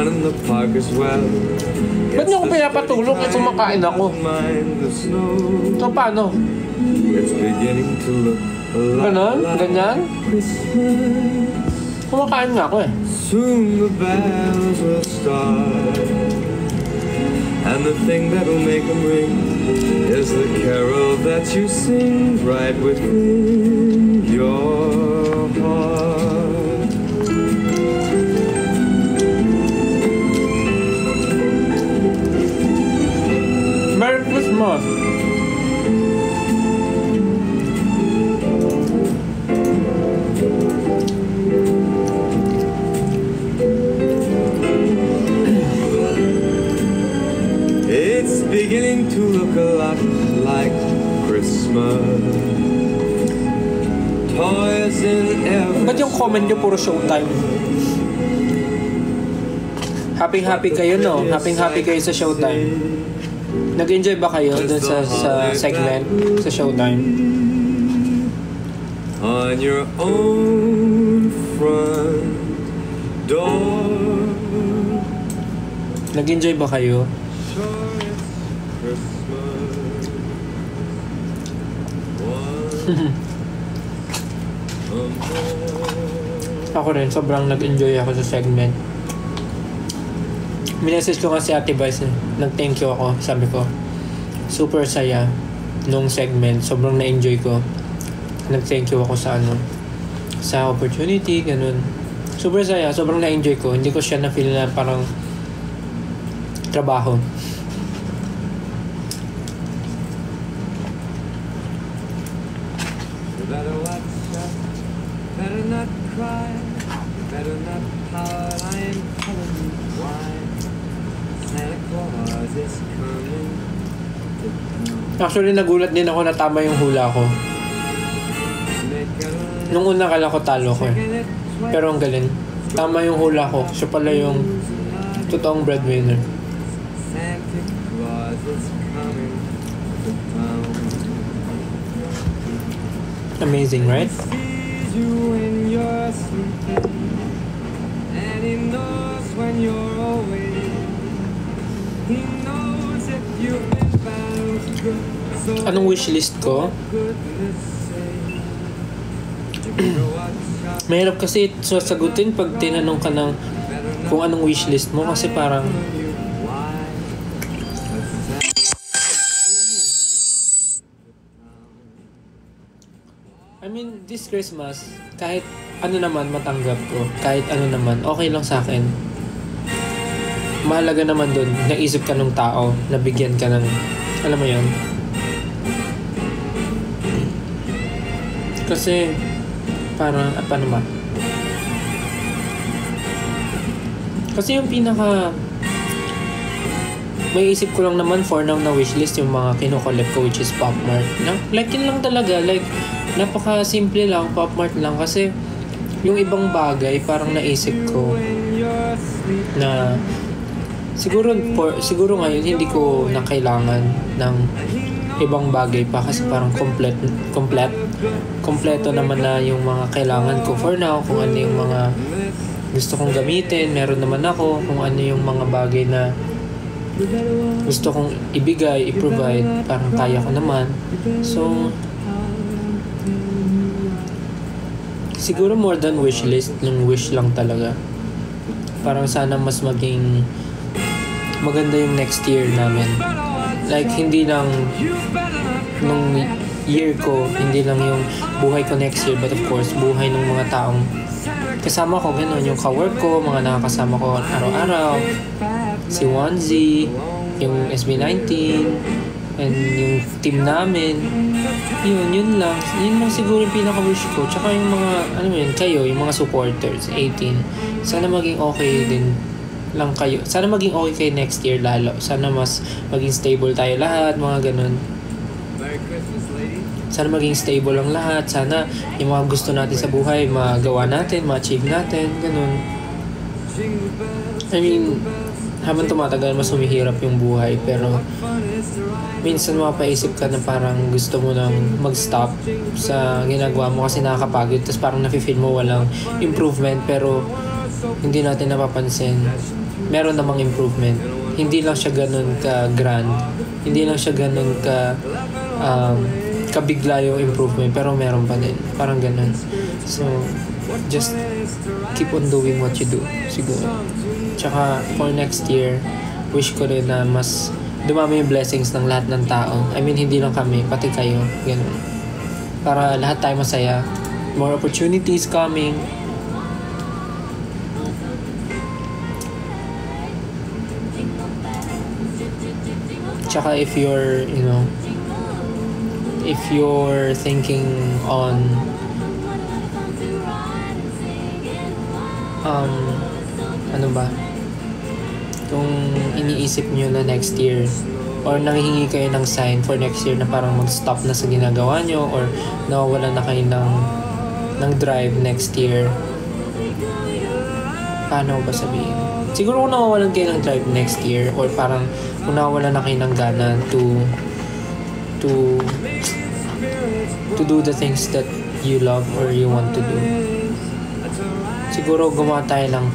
fun in the park as well. Ba't niyo ako pinapatulog kung kumakain ako? So paano? It's beginning to look a lot Ganon? like Ganyan? Christmas. Kumakain nga ako eh. Soon the bells will start, and the thing that will make them ring is the carol that you sing right within your heart. Merry Christmas! It's beginning to look a lot like Christmas. Toys in every Ba't yung comment nyo puro showtime? Happy kayo, no? Happy kayo sa showtime. Nag-enjoy ba kayo dun sa segment sa showtime? on your own front door. Nag-enjoy ba kayo? Sure it's Christmas. One Ako rin, sobrang nag-enjoy ako sa segment. Minessage ko nga si Ate Vice, nag-thank you ako, sabi ko, super saya nung segment, sobrang na-enjoy ko. Nag-thank you ako sa sa opportunity, ganun. Super saya, sobrang na-enjoy ko. Hindi ko siya na-feel na parang trabaho. better watch out, better not cry, better not pout, I am telling you why. Santa Claus is coming to town. Actually, nagulat din ako na tama yung hula ko. Nung una kala ko talo ko eh. Pero ang galing. Tama yung hula ko. Siya pala yung totoong breadwinner. Santa Claus is coming to town. Amazing, right? He sees you when you're sleeping, and he knows when you're awake. He knows if you've been bad or good. So Anong wishlist ko? goodness sake, you better watch out. Mahirap kasi sasagutin pag tinanong ka ng kung anong wishlist mo kasi parang Why? I mean, this Christmas, kahit ano naman matanggap ko, kahit ano naman, okay lang sa akin. Mahalaga naman dun, naisip ka ng tao, nabigyan ka ng, alam mo yun. Kasi, parang, paano ba? Kasi yung pinaka, may isip ko lang naman for now na wishlist yung mga kinukolect ko, which is Pop Mart. Like, yun lang talaga, like, napaka-simple lang, Pop Mart lang. Kasi, yung ibang bagay, parang naisip ko na siguro ngayon hindi ko na kailangan ng ibang bagay pa kasi parang kompleto naman na yung mga kailangan ko for now, kung ano yung mga gusto kong gamitin, meron naman ako, kung ano yung mga bagay na gusto kong ibigay, i-provide, parang kaya ko naman. So, siguro more than wish list, yung wish lang talaga. Parang sana mas maging maganda yung next year namin. Like, hindi lang nung year ko, hindi lang yung buhay ko next year, but of course, buhay ng mga taong kasama ko, gano'n, yung ka-work ko, mga nakakasama ko araw-araw, si Wanzi, yung SB19, and yung team namin. Yun lang. Yun lang siguro yung pinaka-wish ko. Tsaka yung mga, ano yun, kayo, yung mga supporters, 18. Sana maging okay din lang kayo. Sana maging okay kayo next year lalo. Sana mas maging stable tayo lahat, mga ganun. Merry Christmas, lady. Sana maging stable ang lahat. Sana yung mga gusto natin sa buhay, magawa natin, ma-achieve natin, ganun. I mean, habang tumatagal, mas humihirap yung buhay. Pero, minsan mapaisip ka na parang gusto mo nang mag-stop sa ginagawa mo kasi nakakapagod. Tapos parang nafe-feel mo walang improvement pero hindi natin napapansin meron namang improvement. Hindi lang siya ganun ka-grand. Hindi lang siya ganun kabigla yung improvement, pero meron pa din. Parang ganun. So, just keep on doing what you do, siguro. Tsaka, for next year, wish ko rin na mas dumami yung blessings ng lahat ng tao. I mean, hindi lang kami, pati kayo. Ganun. Para lahat tayo masaya. More opportunities coming. Tsaka if you're, if you're thinking on ano ba, kung iniisip nyo na next year or nanghihingi kayo ng sign for next year na parang mag-stop na sa ginagawa nyo or nawawala na kayo ng drive next year, paano ba sabihin? Siguro kung nawawalan kayo ng drive next year or parang kung nawawalan na kayo ng gana to do the things that you love or you want to do, siguro gumawa tayo ng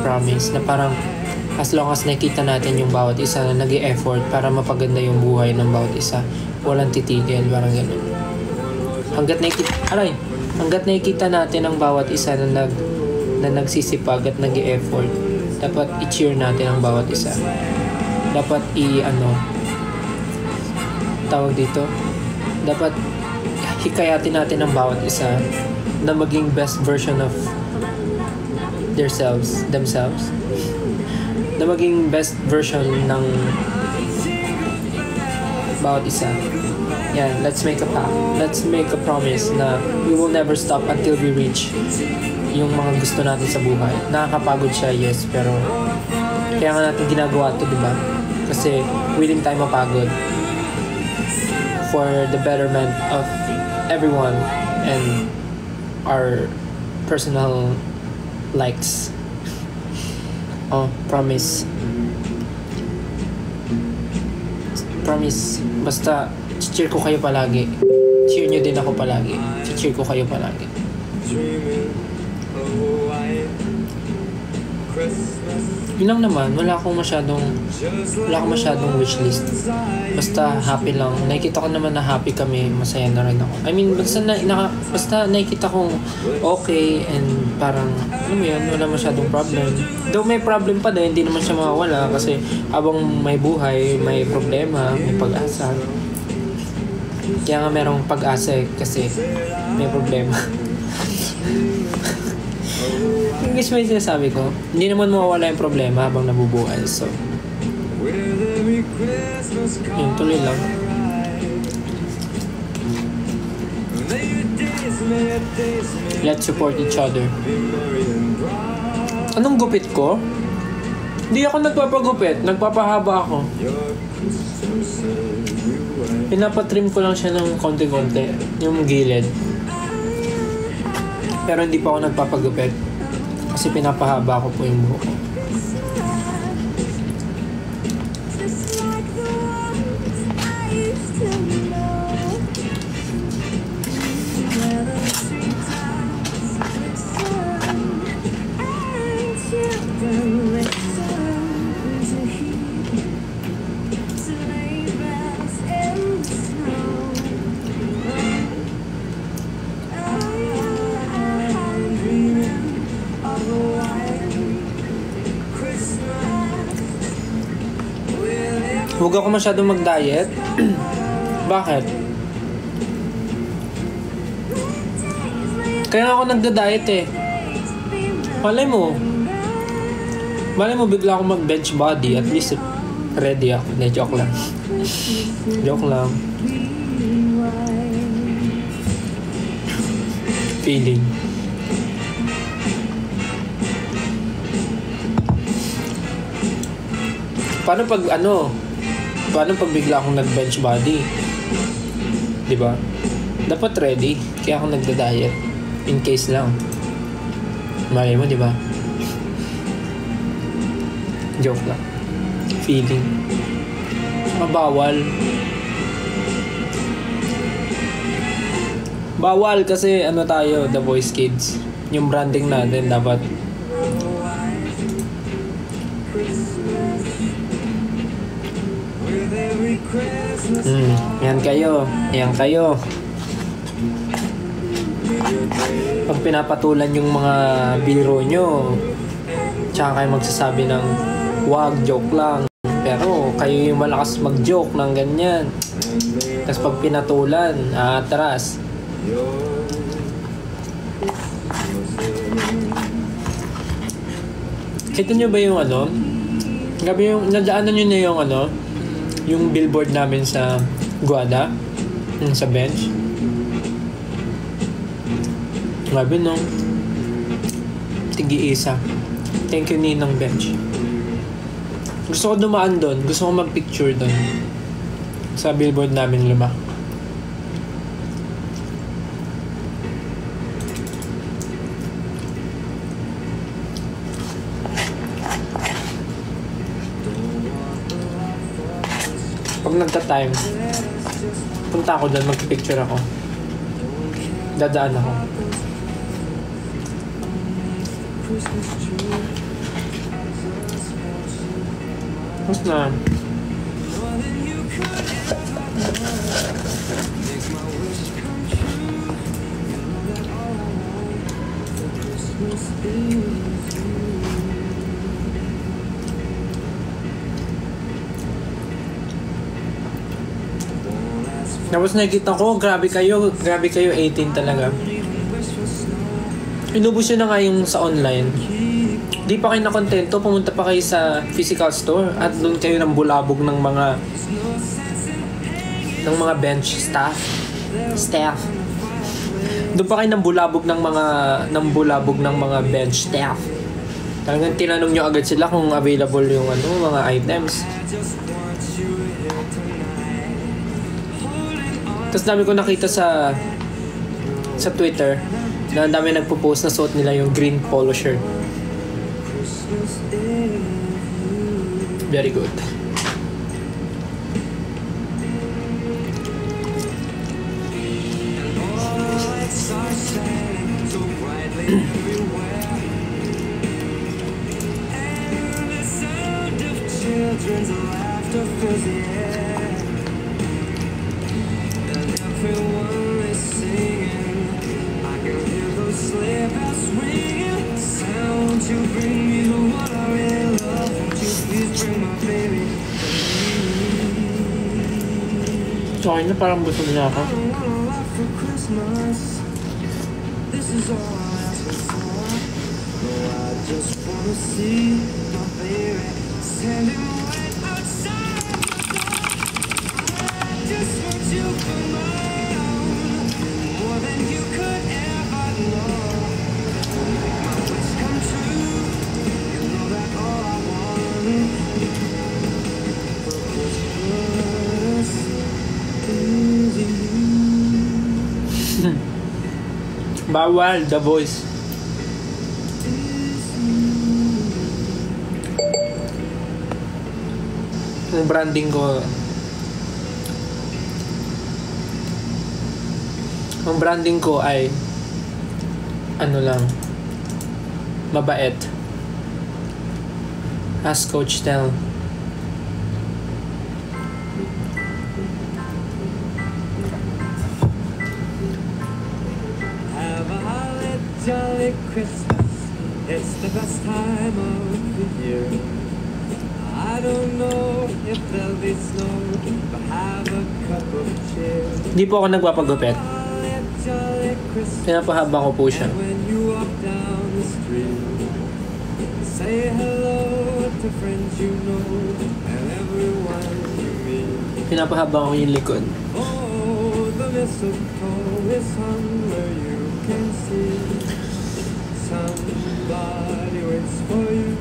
promise na parang as long as nakita natin yung bawat isa na nag-e-effort para mapaganda yung buhay ng bawat isa, walang titigil, parang ganun. Hanggat nakikita natin ang bawat isa na nagsisipag at nag-e-effort, dapat i-cheer natin ang bawat isa. Dapat dapat hikayatin natin ang bawat isa na maging best version of themselves, na maging best version ng bawat isa. Yan, let's make a pact. Let's make a promise na we will never stop until we reach yung mga gusto natin sa buhay. Nakakapagod siya, yes, pero kaya nga natin ginagawa ito, diba? Kasi willing tayo mapagod for the betterment of everyone and our personal likes. Promise. Basta cheer ko kayo palagi. Cheer nyo din ako palagi. Cheer ko kayo palagi. Yun lang naman, wala akong masyadong wishlist. Basta happy lang. Nakikita ko naman na happy kami, masaya na rin ako. I mean, basta nakikita kong okay and parang, alam mo yun, wala masyadong problem. Though may problem pa din, hindi naman siya mawawala kasi habang may buhay, may problema, may pag-asa. Kaya nga merong pag-asa kasi may problema. English mo yung sinasabi ko, hindi naman mawawala yung problema habang nabubuhay. So, yun, tuloy lang. Let's support each other. Anong gupit ko? Hindi ako nagpapagupit, nagpapahaba ako. Pinapatrim ko lang siya ng konti-konti, yung gilid. Pero hindi pa ako nagpapagupit kasi pinapahaba ko po yung buhok ko. Huwag ako masyadong mag-diet. Bakit? Kaya ako nagda-diet eh. Malay mo bigla ako mag-bench body. At least ready ako. Hindi, joke lang. Joke lang. Feeling. Paano pag bigla akong nag-bench body? Diba? Dapat ready. Kaya ako nagda-diet. In case lang. Malay mo, diba? Joke lang. Feeling. Bawal. Bawal kasi ano tayo, The Voice Kids. Yung branding natin dapat Yan kayo. Yan kayo. Pag pinapatulan yung mga biro nyo, tsaka kayo magsasabi ng wag, joke lang. Pero kayo yung malakas mag-joke ng ganyan. Tapos pag pinatulan, atras. Kita nyo ba yung ano? Gabi yung, nadaanan nyo na yung ano? Yung billboard namin sa Guada? Yung sa bench? Grabe no? Tigi-isa. Thank you Ninang Bench. Gusto ko dumaan doon. Gusto ko mag-picture doon. Sa billboard namin luma. Pag nagta-time, punta ako doon, mag-picture ako. Dadaan ako. Tapos na. Tapos nakikita ko, grabe kayo 18 talaga. Inubos yun na nga yung sa online. Di pa kayo nakontento, pumunta pa kayo sa physical store at doon kayo nang bulabog ng mga bench staff. Doon pa kayo nang bulabog ng mga bench staff. Talagang tinanong nyo agad sila kung available yung mga items. Tapos dami ko nakita sa Twitter na dami nagpo-post na suot nila yung green polo shirt. Very good. Okay na, parang busog na ako. Bawal, The Voice. Ang branding ko ay lang, mabait. As Coach Tel. Jolly Christmas, it's the best time of the year. I don't know if there'll be snow, but have a cup of cheer. Hindi po ako nagpapagupit. Jolly Christmas, Pinapahaba ko po siya. and when you walk down the street, say hello to friends you know and everyone you meet. Pinapahaba ko yung likod. Oh, the mistletoe is hung where you can see. Somebody waits for you.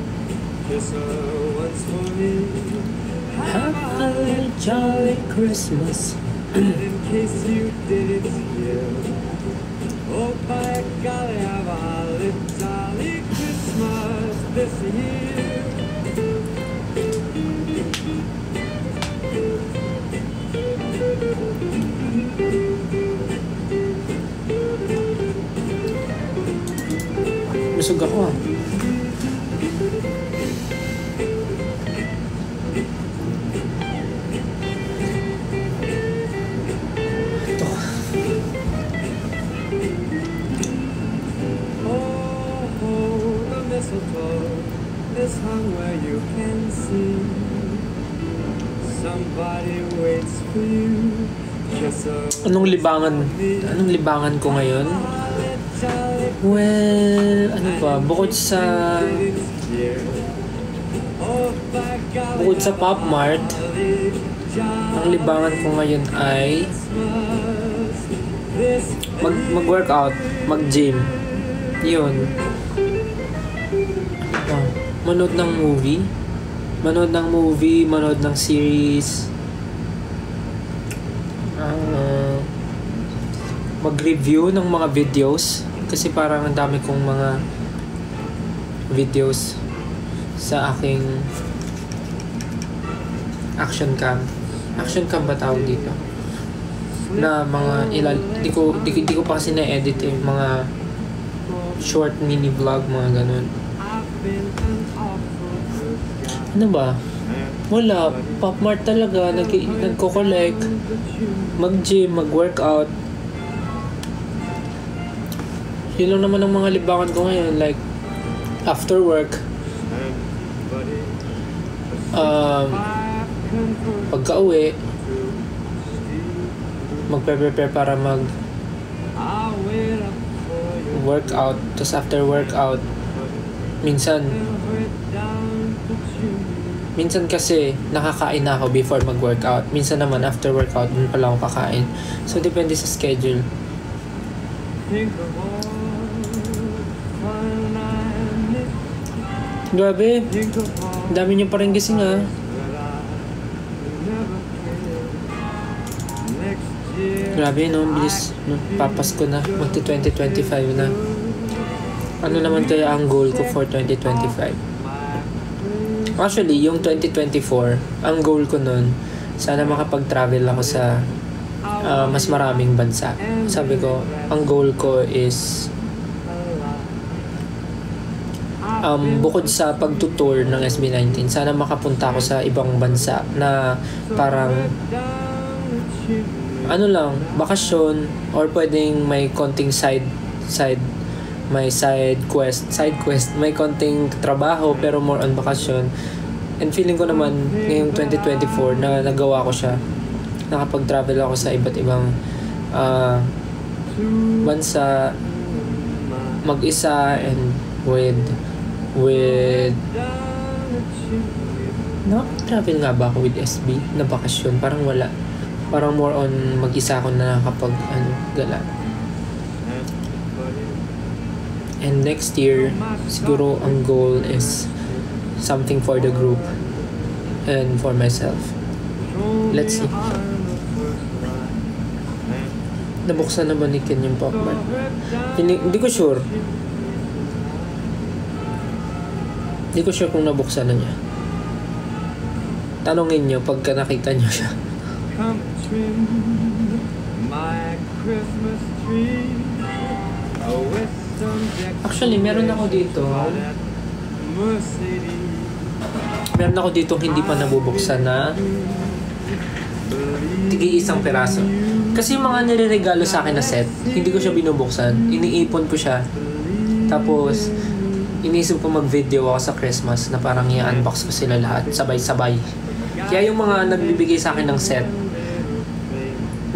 Kiss her once for me. Have a jolly Christmas. And in case you didn't hear, oh by golly, have a holly jolly Christmas this year. Busog ako ah. mistletoe is hung where you can see. Somebody waits for you. Just a Anong libangan ko ngayon? Well, ano ba? Bukod sa Pop Mart, ang libangan ko ngayon ay mag-workout, mag-gym. Yun. Manood ng movie, manood ng series, mag-review ng mga videos kasi parang ang dami kong mga videos sa aking action cam ba tawag dito, na mga di ko pa kasi na-edit mga short mini vlog, mga ganun. Ano ba? Wala. Pop Mart talaga. Nagko-collect. Mag-gym. Mag-workout. Yun lang naman ang mga libangan ko ngayon. Like, after work, pagka-uwi, magpe-prepare para workout. Tapos after workout, minsan kasi nakakain na ako before mag-workout. Minsan naman after workout, dun pala ako kakain. So, depende sa schedule. Grabe. Dami niyo pa rin gising, ha? Grabe, no? Bilis. No? Papasko na. Magti-2025 na. Ano naman kaya ang goal ko for 2025? Actually, yung 2024, ang goal ko nun, sana makapag-travel ako sa mas maraming bansa. Sabi ko, ang goal ko is bukod sa pagtutour ng SB19, sana makapunta ako sa ibang bansa na parang bakasyon, or pwedeng may konting side quest, may konting trabaho pero more on bakasyon. And feeling ko naman ngayong 2024 na nagawa ko siya, nakapag-travel ako sa iba't ibang bansa mag-isa and with travel nga ba ako with SB na bakasyon? Parang wala. Parang more on mag-isa ako na gala. And next year, siguro ang goal is something for the group and for myself. Let's see. Nabuksan na ba ni Ken yung Pop Mart? Hindi ko sure. Hindi ko sure kung nabuksan na niya. Tanungin nyo pagka nakita nyo siya. Actually, meron ako dito hindi pa nabubuksan na tig-iisang peraso. Kasi yung mga nireregalo sa akin na set, hindi ko siya binubuksan. Iniipon ko siya. Tapos, iniisip ko mag-video ako sa Christmas na parang i-unbox ko sila lahat, sabay-sabay. Kaya yung mga nagbibigay sa akin ng set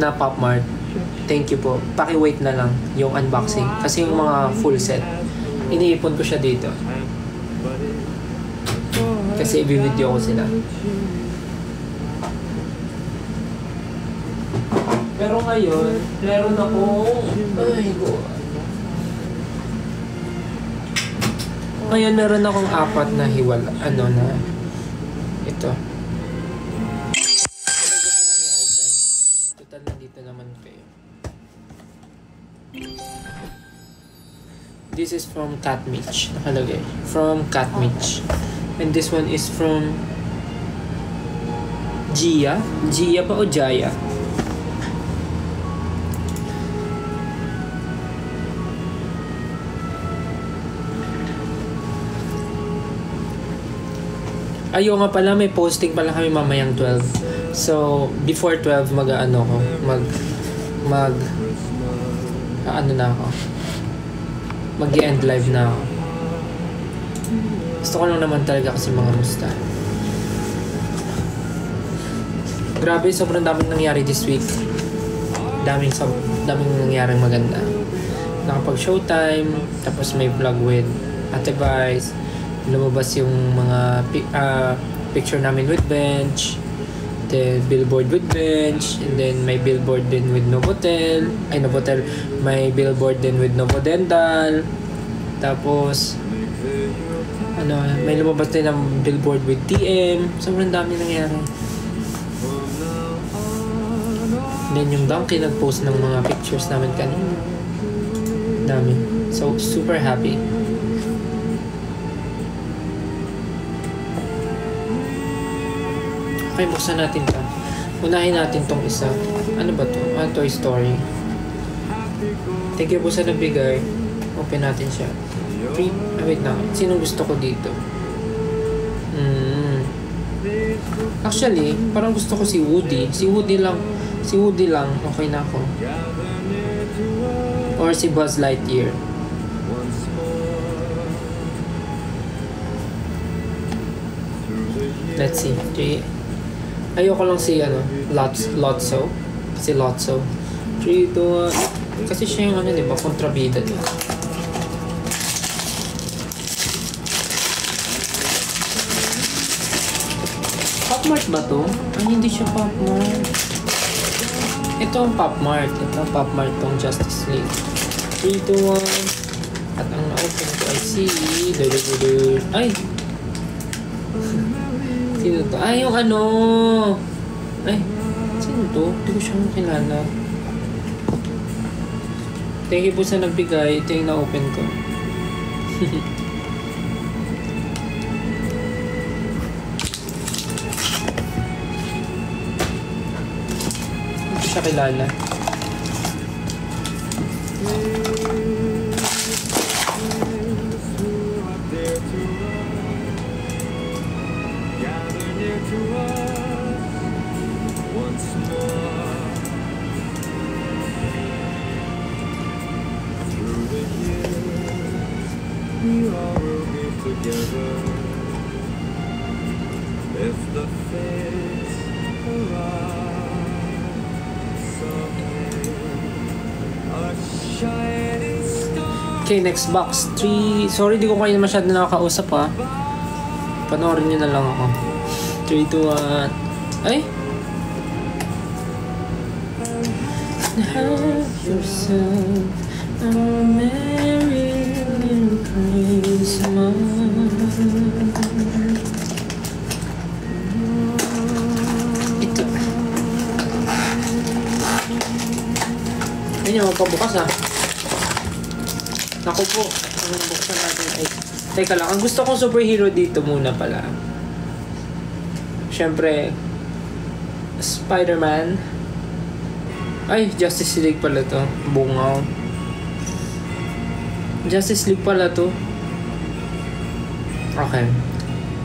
na Pop Mart, thank you po. Paki-wait na lang yung unboxing. Kasi yung mga full set, iniipon ko siya dito. Kasi i-video ko sila. Pero ngayon, meron akong... Ngayon, meron akong 4 na hiwala. Ito. Total, nandito naman kayo. This is from Cat Mitch. Nakalagay. From Cat Mitch. And this one is from Gia. Gia ba o Jaya? Ayaw nga pala, may posting pala kami mamayang 12. So, before 12, mag-end live na ako. Gusto ko lang naman talaga kasi mga musta. Grabe, sobrang daming nangyari this week. Daming nangyaring maganda. Nakapag-showtime, tapos may vlog with Ate Vice. Lumabas yung mga picture namin with Bench. Then billboard with Bench. And then may billboard din with Novotel. May billboard din with Novodental. Tapos may lumabas din ng billboard with TM. Sobrang dami nangyari. Then yung Donkey nag-post ng mga pictures namin kanina. Dami. So, super happy. Okay, buksan natin to. Unahin natin tong isa. Ano ba to? Toy Story. Thank you po sa nabigay. Open natin siya. Wait na. Sino gusto ko dito? Actually, parang gusto ko si Woody. Si Woody lang. Okay na ako. Or si Buzz Lightyear. Let's see. Ayoko lang si Lotso. Si Lotso. 3, 2, 1. Kasi siya yung di ba? Kontrabida to. Popmart ba to? Ay, hindi siya Popmart. Ito ang Popmart. Tong Justice League. 3, 2, 1. At ang na-open ko ay si... Ay! Sino to? Ay, yung ano! Ay, sino to? Hindi ko siya kilala. Thank you po sa nagbigay. Ito yung na-open ko. Hindi siya kilala. We all will be together if the fates allow. Someday a shining star. Okay, next box. 3. Sorry, di ko kayo masyado nakakausap ha. Panoorin nyo na lang ako. 3, 2, 1. Ay! Have yourself a merry little Christmas. Ito. Ayun yung magpabukas ha. Naku po. Ang buksan natin ay... Teka lang, ang gusto kong superhero dito muna pala. Siyempre, Spider-Man. Ay, Justice League pala to. Bungaw. Justice League pala to. Okay.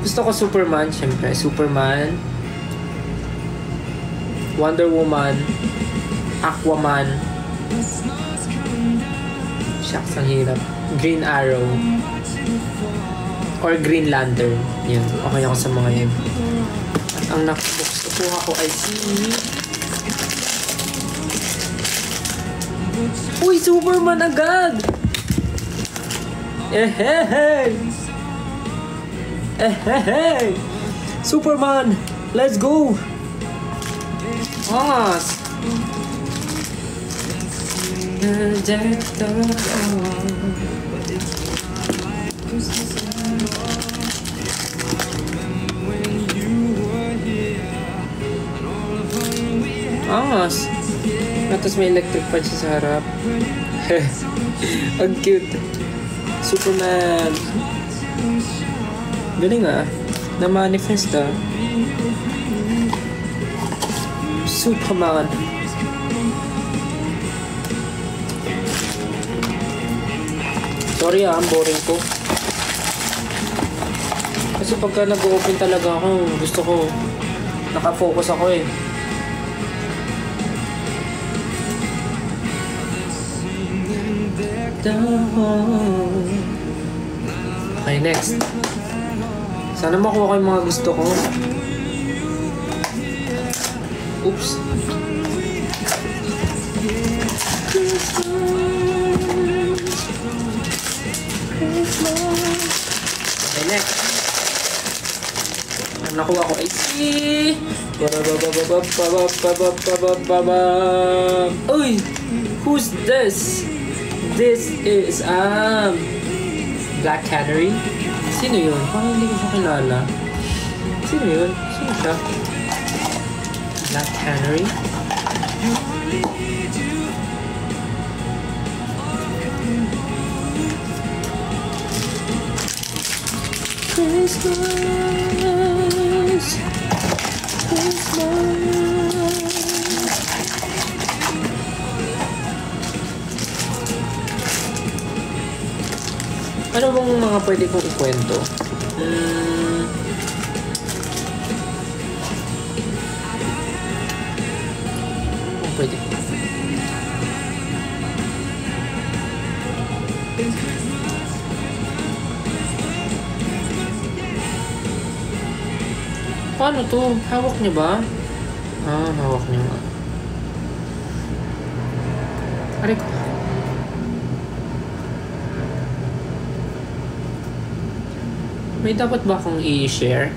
Gusto ko Superman, siyempre. Superman. Wonder Woman. Aquaman. Shucks, ang hirap. Green Arrow. Or Green Lantern. Yun. Okay ako sa mga yun. At ang nakuha ko ay si... Uy! Superman agad! Hey! Superman! Let's go! Angas! Angas! Tapos may electric punch sa harap. Ang cute. Superman. Galing ah. Na-manifest ah. Superman. Sorry ah, ang boring ko. Kasi pagka nag-open talaga ako, gusto ko nakafocus ako eh. Okay, next. Sana makuha ko yung mga gusto ko. Oops. Okay, next. Ang nakuha ko ay si... Uy! Who's this? This is, Black Canary? Sino yun? Parang hindi ko siya kilala. Sino yun? Sino siya? Black Canary? Christmas, Christmas. Ano bang mga pwede kong ikwento? Pwede. Paano to? Hawak niya ba? Hawak niya nga. Aray ko. May dapat ba akong i-share?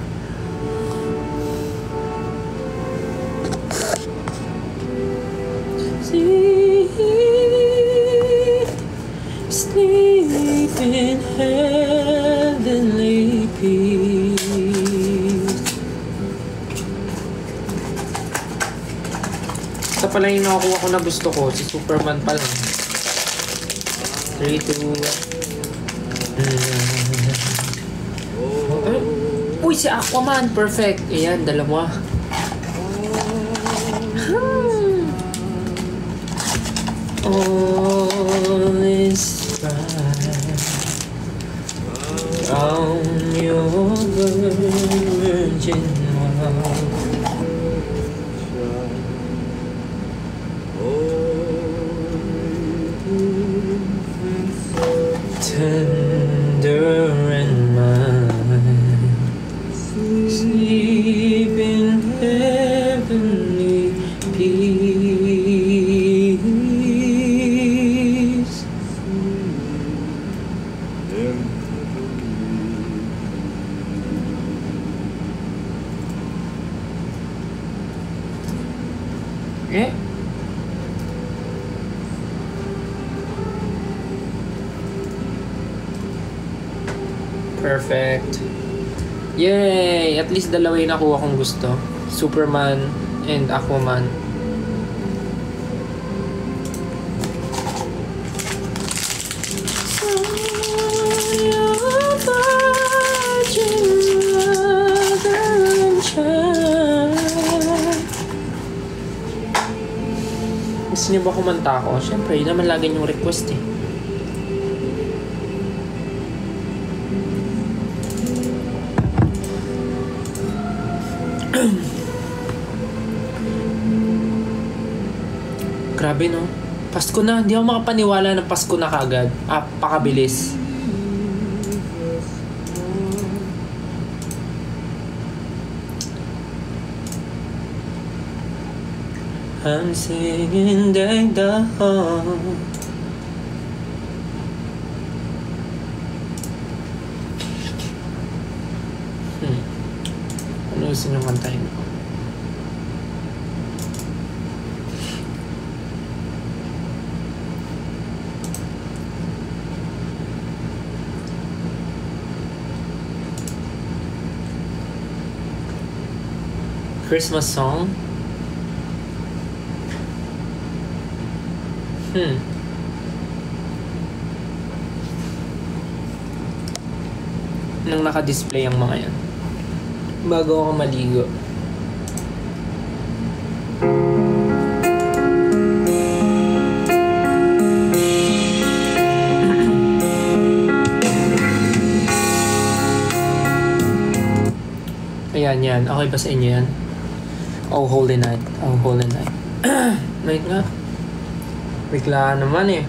Sleep in heavenly peace. Ito pala yung nakakuha ko na gusto ko. Si Superman pa lang. 3, 2, Uy, si Aquaman! Perfect! Ayan, dalawa. All is right from your virgin mouth. Tender and mild, sleep in heavenly peace. Eh? Perfect. Yay! At least dalawa yung nakuha kong gusto. Superman and Aquaman. Gusto niyo ba kumanta ako? Siyempre, yun naman lagi yung request eh. Grabe no? Pasko na. Hindi ako makapaniwala ng Pasko na kagad. Pakabilis. I'm singing the home. Ano gusto nyo kantahin ko? Christmas song? Nang naka-display ang mga yan. Bago ako maligo. Ayan, yan. Okay ba sa inyo yan? Oh, holy night. Oh, holy night. Wait nga. Bigla naman eh.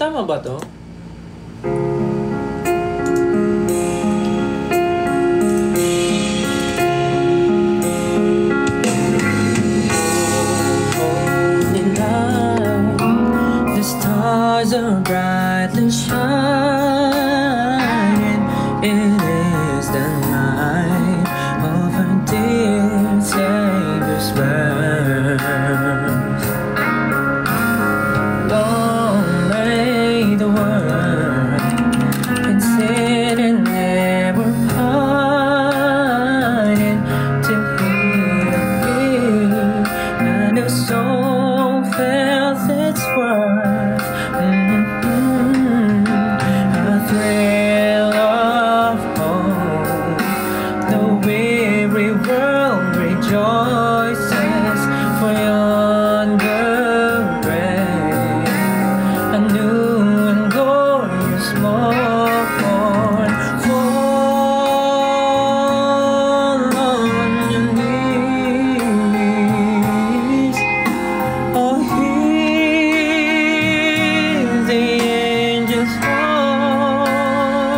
Tama ba to? Holy night, the stars are brightly shining. It is the night of our dear Savior's birth. Long lay the world in sin and never pining till He appeared, and the soul felt its worth. A thrill of hope, the weary world rejoices for yonder break, a new and glorious morn. Fall on your knees, or hear the angels'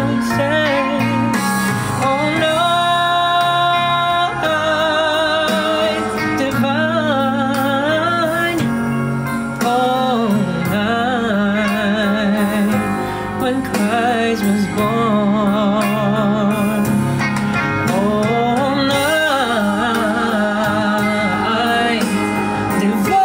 voices. Oh, night divine, all night when Christ was born. All night divine,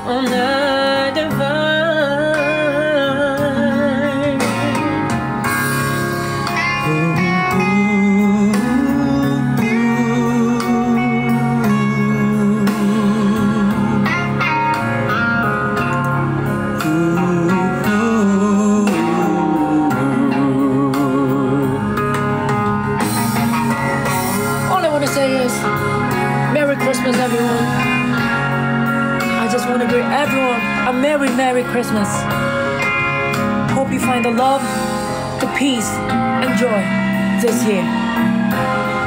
all night divine. All I want to say is Merry Christmas, everyone. I just want to greet everyone a Merry, Merry Christmas. Hope you find the love, the peace, and joy this year.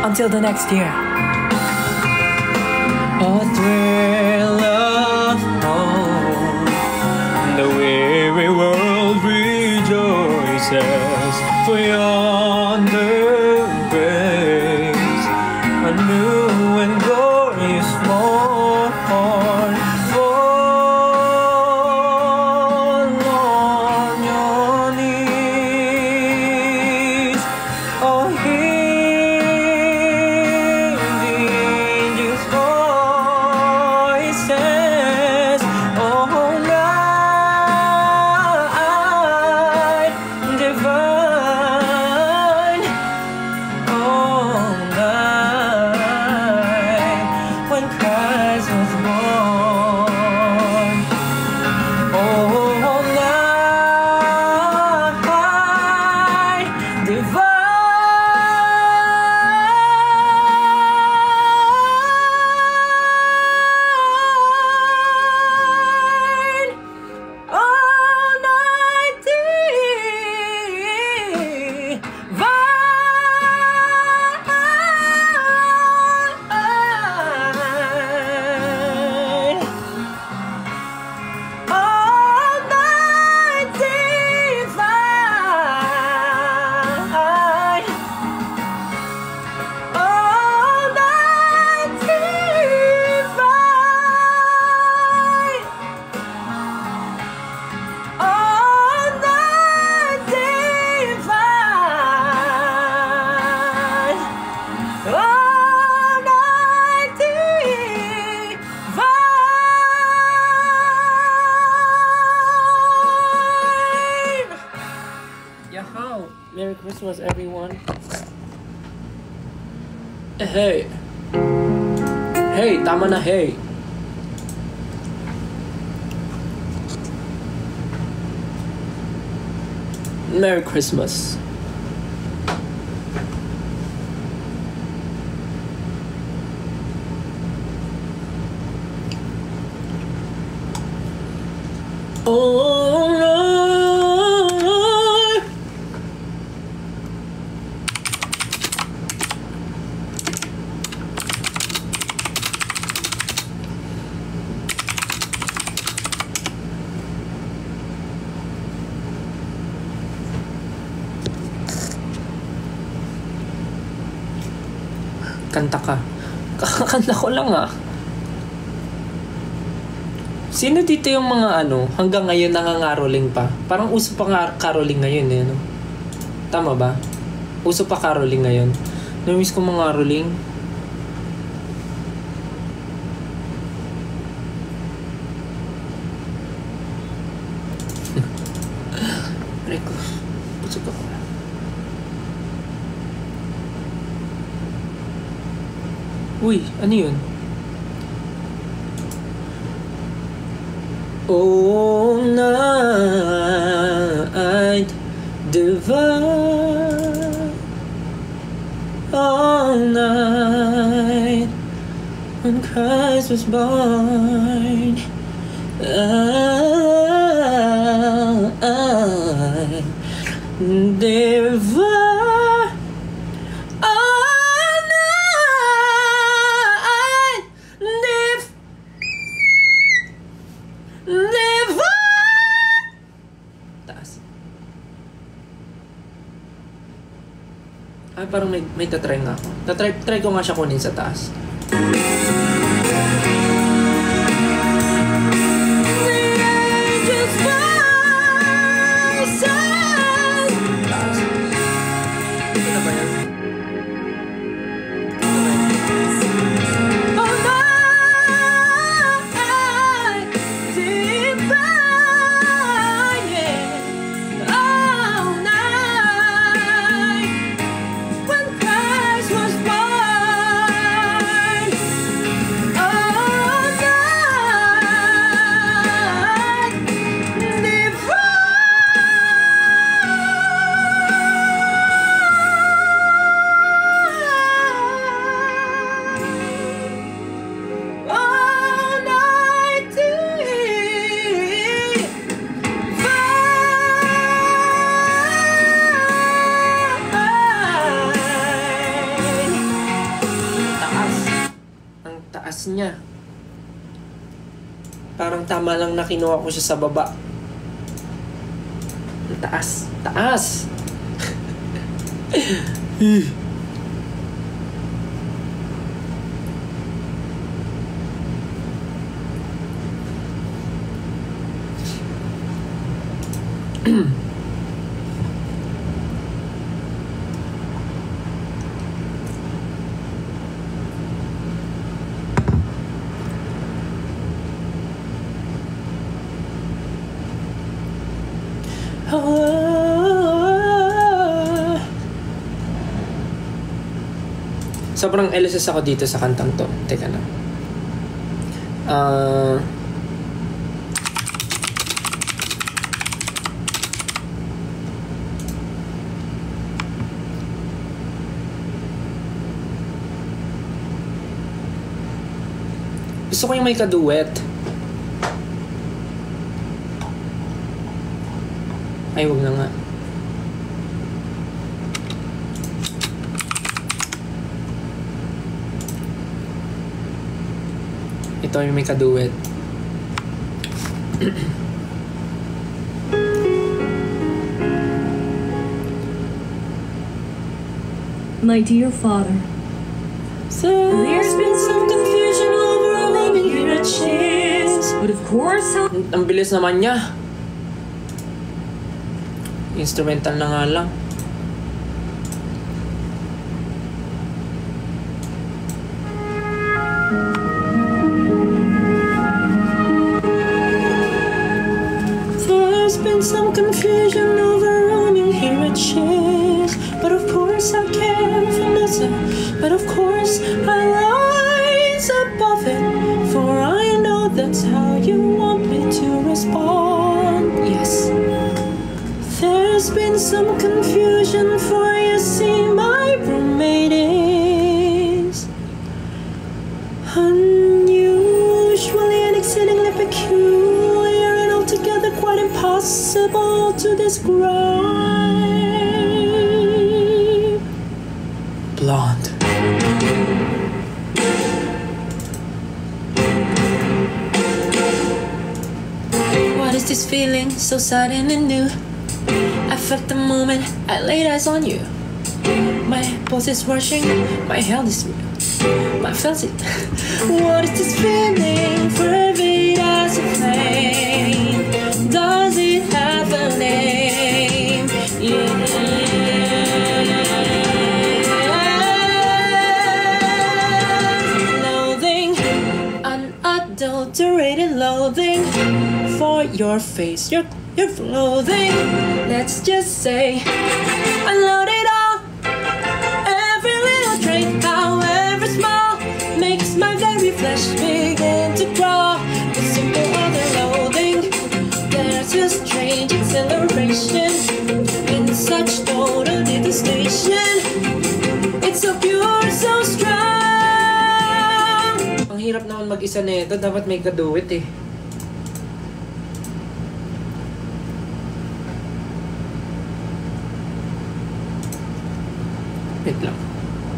Until the next year. A thrill of hope, the weary world rejoices for yonder grace, a new and glorious morn. Fall on your knees, or hear the angels' voices. Oh, night divine, all night when Christ was born. Oh, night divine. All night divine. All night divine. All night divine. All night divine. All night divine. Yahow! Merry Christmas, everyone. Hey. Hey, tama na hey. Merry Christmas. All right. kanta ka. Kakakanta ko lang ah. Sino dito yung mga hanggang ngayon nangangaroling pa? Parang uso pa nga caroling ngayon eh, no? Tama ba? Uso pa caroling ngayon. Namiss ko mga caroling. Rico, busog ako. Uy, ano yun? All night divine, all night when Christ was born, I divine, all night live taas. Ay, parang may tatry nga ako. Try ko nga siya kunin sa taas. Taas. Ito na ba yan? Niya. Parang tama lang na kinuha ko siya sa baba. Taas. Taas! Sobrang LSS ako dito sa kantang to. Teka lang. Gusto ko yung may kaduet. Ay, wag na nga. Ito yung may kaduet. My dear father, there's been some confusion over our naming here at Cheers. but of course, Ang bilis naman niya. Instrumental na nga lang. There's been some confusion over roaming here at Cheers, but of course I care for Nessa. But of course I rise above it, for I know that's how you want me to respond. Yes. There's been some confusion, for you see my roommate is unusually and exceedingly peculiar and altogether quite impossible to describe. Blonde. What is this feeling so sudden and new? I felt the moment I laid eyes on you. My pulse is rushing, my health is real. My felt it. What is this feeling? Fervent as a flame. Does it have a name? Loathing, unadulterated loathing for your face, your clothing. Let's just say I load it all. Every little trait, however small, makes my very flesh begin to crawl. The simple other loathing, there's a strange exhilaration in such total devastation. It's so pure, so strong. Ang hirap naman mag-isa nito, dapat may kaduwit eh. Wait lang.